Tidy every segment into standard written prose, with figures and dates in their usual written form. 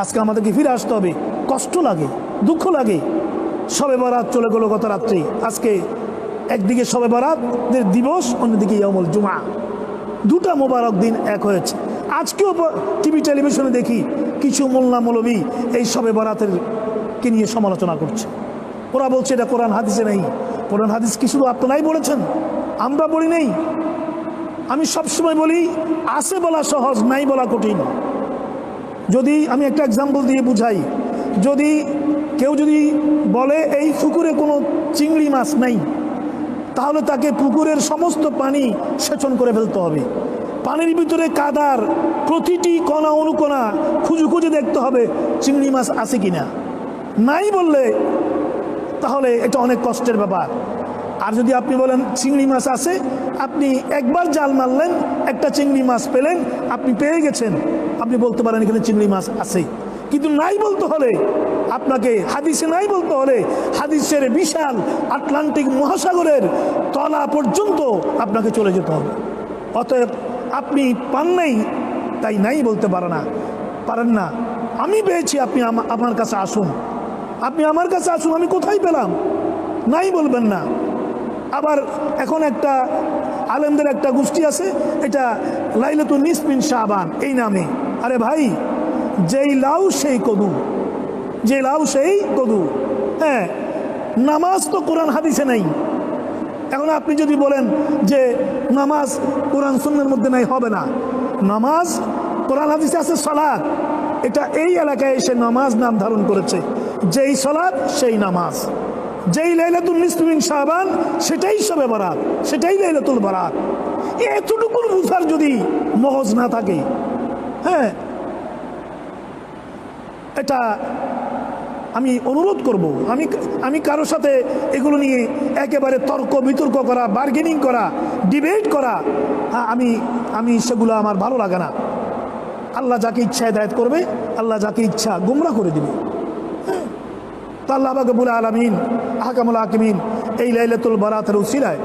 আজকে আমাদেরকে ফিরে আসতে হবে। কষ্ট লাগে, দুঃখ লাগে। শবে বরাত চলে গেল গত রাত্রি। আজকে একদিকে শবে বরাতের দিবস, অন্যদিকে ইয়াউমুল জুমা। দুটা মোবারক দিন এক হয়েছে। আজকেও টিভি টেলিভিশনে দেখি কিছু মোল্লা মৌলবী এই শবে বরাতের কে নিয়ে সমালোচনা করছে। ওরা বলছে এটা কোরআন হাদিসে নেই। কোরআন হাদিস কি শুধু আপনারাই বলেছেন? আমরা বলি নেই। আমি সবসময় বলি আছে বলা সহজ, নাই বলা কঠিন। যদি আমি একটা এক্সাম্পল দিয়ে বুঝাই, যদি কেউ যদি বলে এই পুকুরে কোনো চিংড়ি মাছ নেই, তাহলে তাকে পুকুরের সমস্ত পানি সেচন করে ফেলতে হবে। পানির ভিতরে কাদার প্রতিটি কণা অনুকণা খুঁজে খুঁজে দেখতে হবে চিংড়ি মাছ আছে কিনা। নাই বললে তাহলে এটা অনেক কষ্টের ব্যাপার। আর যদি আপনি বলেন চিংড়ি মাছ আছে, আপনি একবার জাল মারলেন, একটা চিংড়ি মাছ পেলেন, আপনি পেয়ে গেছেন, আপনি বলতে পারেন এখানে চিংড়ি মাছ আছে। কিন্তু নাই বলতে হলে আপনাকে, হাদিসে নাই বলতে হলে হাদিসের বিশাল আটলান্টিক মহাসাগরের তলা পর্যন্ত আপনাকে চলে যেতে হবে। অতএব আপনি পান নাই তাই নাই বলতে পারেন না। আমি পেয়েছি, আপনি আমার কাছে আসুন, আপনি আমার কাছে আসুন, আমি কোথায় পেলাম, নাই বলবেন না। আবার এখন একটা আলেমদের একটা গোষ্ঠী আছে, এটা লাইলাতুন নিসফ মিন শাবান এই নামে। আরে ভাই, যেই লাউ সেই কদু, যে লাউ সেই কদু। হ্যাঁ, নামাজ তো কোরআন হাদিসে নেই। এখন আপনি যদি বলেন যে নামাজ কোরআন সুন্নাহর মধ্যে নাই, হবে না। নামাজ কোরআন হাদিসে আছে। সালাত, এটা এই এলাকায় এসে নামাজ নাম ধারণ করেছে। যেই সালাত সেই নামাজ। যেই লাইলাতুন নিসফ মিন শাবান সেটাই শবে বরাত, সেটাই লাইলাতুল বরাত। এতটুকু বুঝার যদি মগজ না থাকে, হ্যাঁ, এটা আমি অনুরোধ করব। আমি কারোর সাথে এগুলো নিয়ে একেবারে তর্ক বিতর্ক করা, বার্গেনিং করা, ডিবেট করা, আমি সেগুলো আমার ভালো লাগে না। আল্লাহ যাকে ইচ্ছা হিদায়াত করবে, আল্লাহ যাকে ইচ্ছা গুমরাহ করে দিবে। তো আল্লাহ রাব্বুল আলামিন আহকামুল হাকিমিন এই লাইলাতুল বরাতের উসিলায়,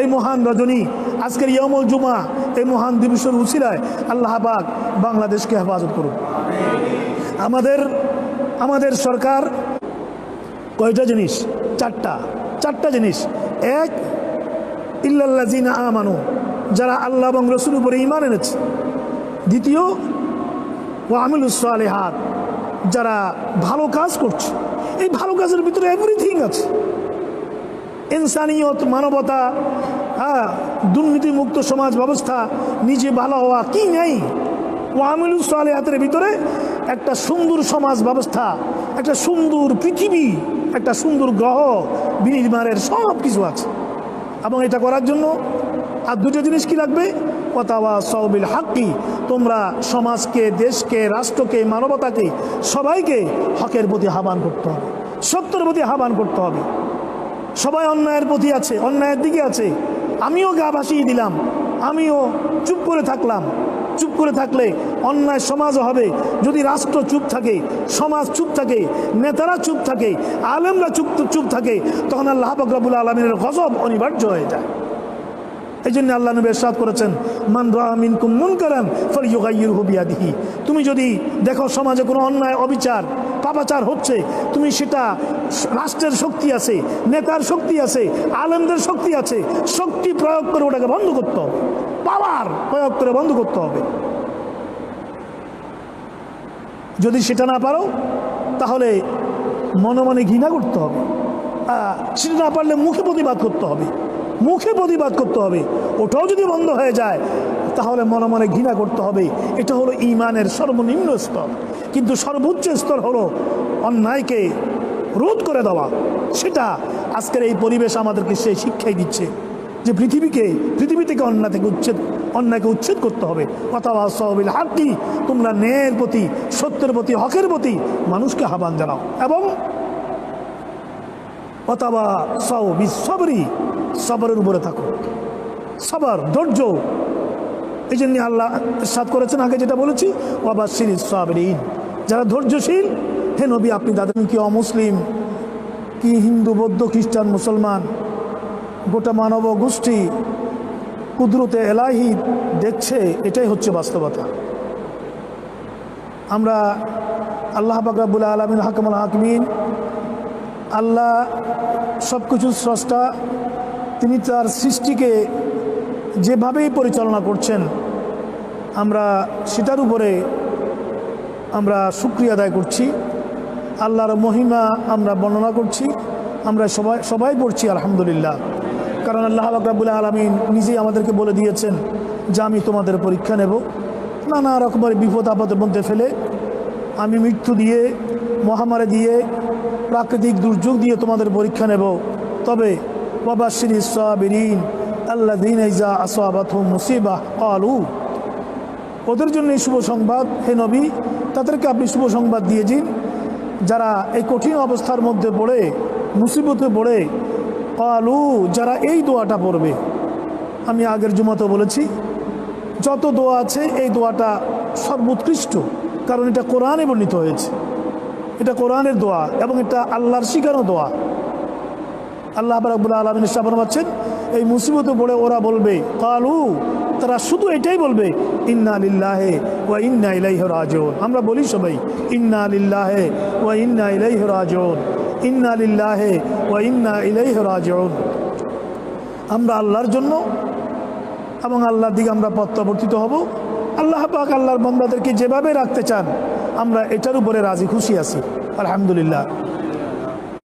এই মহান রজনী, আজকের ইয়াউমুল জুমা, এই মহান দিবসের উসিলায় আল্লাহ পাক বাংলাদেশকে হেফাজত করুন। আমাদের সরকার কয়টা জিনিস? চারটা জিনিস। এক, ইল্লাল্লাযিনা আমানু, যারা আল্লাহ এবং রাসূলের উপরে ঈমান এনেছে। দ্বিতীয়, ওয়া আমিলুস সালিহাত, যারা ভালো কাজ করছে। এই ভালো কাজের ভিতরে এভরিথিং আছে। ইনসানিয়ত, মানবতা, দুর্নীতিমুক্ত সমাজ ব্যবস্থা, নিজে ভালো হওয়া, কি নেই? ওয়া আমিলুস সালিহাতের ভিতরে একটা সুন্দর সমাজ ব্যবস্থা, একটা সুন্দর পৃথিবী, একটা সুন্দর গ্রহ বিনির্মাণের সব কিছু আছে। এবং এটা করার জন্য আর দুটো জিনিস কি লাগবে? ওয়াতাওয়াসাউ বিল হাক্কি, তোমরা সমাজকে, দেশকে, রাষ্ট্রকে, মানবতাকে, সবাইকে হকের প্রতি আহ্বান করতে হবে, সত্যের প্রতি আহ্বান করতে হবে। সবাই অন্যায়ের প্রতি আছে, অন্যায়ের দিকে আছে। আমিও গা ভাসিয়ে দিলাম, আমিও চুপ করে থাকলাম। চুপ করে থাকলে অন্যায় সমাজও হবে। যদি রাষ্ট্র চুপ থাকে, সমাজ চুপ থাকে, নেতারা চুপ থাকে, আলেমরা চুপ থাকে, তখন আল্লাহ পাক রব্বুল আলামিনের গজব অনিবার্য হয়ে যায়। এই জন্য আল্লাহ নবী ইরশাদ করেছেন, মান রাআ মিনকুম মুনকারান ফালইয়ুগাইয়িরহু বিয়াদিহি। তুমি যদি দেখো সমাজে কোনো অন্যায়, অবিচার, পাপাচার হচ্ছে, তুমি সেটা, রাষ্ট্রের শক্তি আছে, নেতার শক্তি আছে, আলেমদের শক্তি আছে, শক্তি প্রয়োগ করে ওটাকে বন্ধ করতে হবে, পাওয়ার প্রয়োগ করে বন্ধ করতে হবে। যদি সেটা না পারো তাহলে মনে মনে ঘৃণা করতে হবে। সেটা না পারলে মুখে প্রতিবাদ করতে হবে, মুখে প্রতিবাদ করতে হবে। ওটাও যদি বন্ধ হয়ে যায় তাহলে মনে মনে ঘৃণা করতে হবে। এটা হলো ঈমানের সর্বনিম্ন স্তর। কিন্তু সর্বোচ্চ স্তর হলো অন্যায়কে রোধ করে দেওয়া। সেটা আজকের এই পরিবেশ আমাদেরকে সেই শিক্ষাই দিচ্ছে যে পৃথিবী থেকে অন্যায়কে উচ্ছেদ করতে হবে। ওয়াতাওয়াসাউ বিল হাক্কি, তোমরা ন্যায়ের প্রতি, সত্যের প্রতি, হকের প্রতি মানুষকে আহ্বান জানাও। এবং ওয়াতাওয়াসাউ বিস সবরি, সবরের উপরে থাকো, সবর, ধৈর্য। এই জন্য আল্লাহ ইরশাদ করেছেন, আগে যেটা বলেছি, ওয়াবাশশিরিস সাবিরিন, যারা ধৈর্যশীল। হে নবী, আপনি তাদের, কি অমুসলিম, কি হিন্দু, বৌদ্ধ, খ্রিস্টান, মুসলমান, গোটা মানব গোষ্ঠী কুদরতে এলাহি দেখছে। এটাই হচ্ছে বাস্তবতা। আমরা আল্লাহ পাক রব্বুল আলামিন হাকামুল হাকিমিন, আল্লাহ সব কিছুর স্রষ্টা, তিনি তার সৃষ্টিকে যেভাবেই পরিচালনা করছেন আমরা সেটার উপরে আমরা শুকরিয়া আদায় করছি। আল্লাহর মহিমা আমরা বর্ণনা করছি, আমরা সবাই পড়ছি আলহামদুলিল্লাহ। কারণ আল্লাহ পাক রব্বুল আলামিন নিজেই আমাদেরকে বলে দিয়েছেন যে আমি তোমাদের পরীক্ষা নেব, নানা রকমের বিপদ আপদের মধ্যে ফেলে আমি মৃত্যু দিয়ে, মহামারী দিয়ে, প্রাকৃতিক দুর্যোগ দিয়ে তোমাদের পরীক্ষা নেব। তবে ওয়াবাশশিরিস সাবিরিন আল্লাযীনা ইযা আসাবাতহুম মুসিবাহ ক্বালু, ওদের জন্য এই শুভ সংবাদ হে নবী, তাদেরকে আপনি শুভ সংবাদ দিয়ে দিন যারা এই কঠিন অবস্থার মধ্যে পড়ে, মুসিবতে পড়ে, ক্বালু, যারা এই দোয়াটা পড়বে। আমি আগের জুমাতে বলেছি যত দোয়া আছে এই দোয়াটা সর্বোৎকৃষ্ট, কারণ এটা কোরআনে বর্ণিত হয়েছে, এটা কোরআনের দোয়া এবং এটা আল্লাহর শিখানো দোয়া। আল্লাহ রাব্বুল আলামিন ফরমাচ্ছেন এই মুসিবতে পড়ে ওরা বলবে, ক্বালু, তারা শুধু এটাই বলবে, ইন্না লিল্লাহি ওয়া ইন্না ইলাইহি রাজিউন। আমরা বলি সবাই ইন্না লিল্লাহি ওয়া ইন্না ইলাইহি রাজিউন, ইন্না লিল্লাহি ওয়া ইন্না ইলাইহি রাজিউন। আমরা আল্লাহর জন্য এবং আল্লাহর দিকে আমরা প্রত্যাবর্তিত হব। আল্লাহ পাক আল্লাহর বান্দাদেরকে যেভাবে রাখতে চান আমরা এটার উপরে রাজি খুশি আছি আলহামদুলিল্লাহ।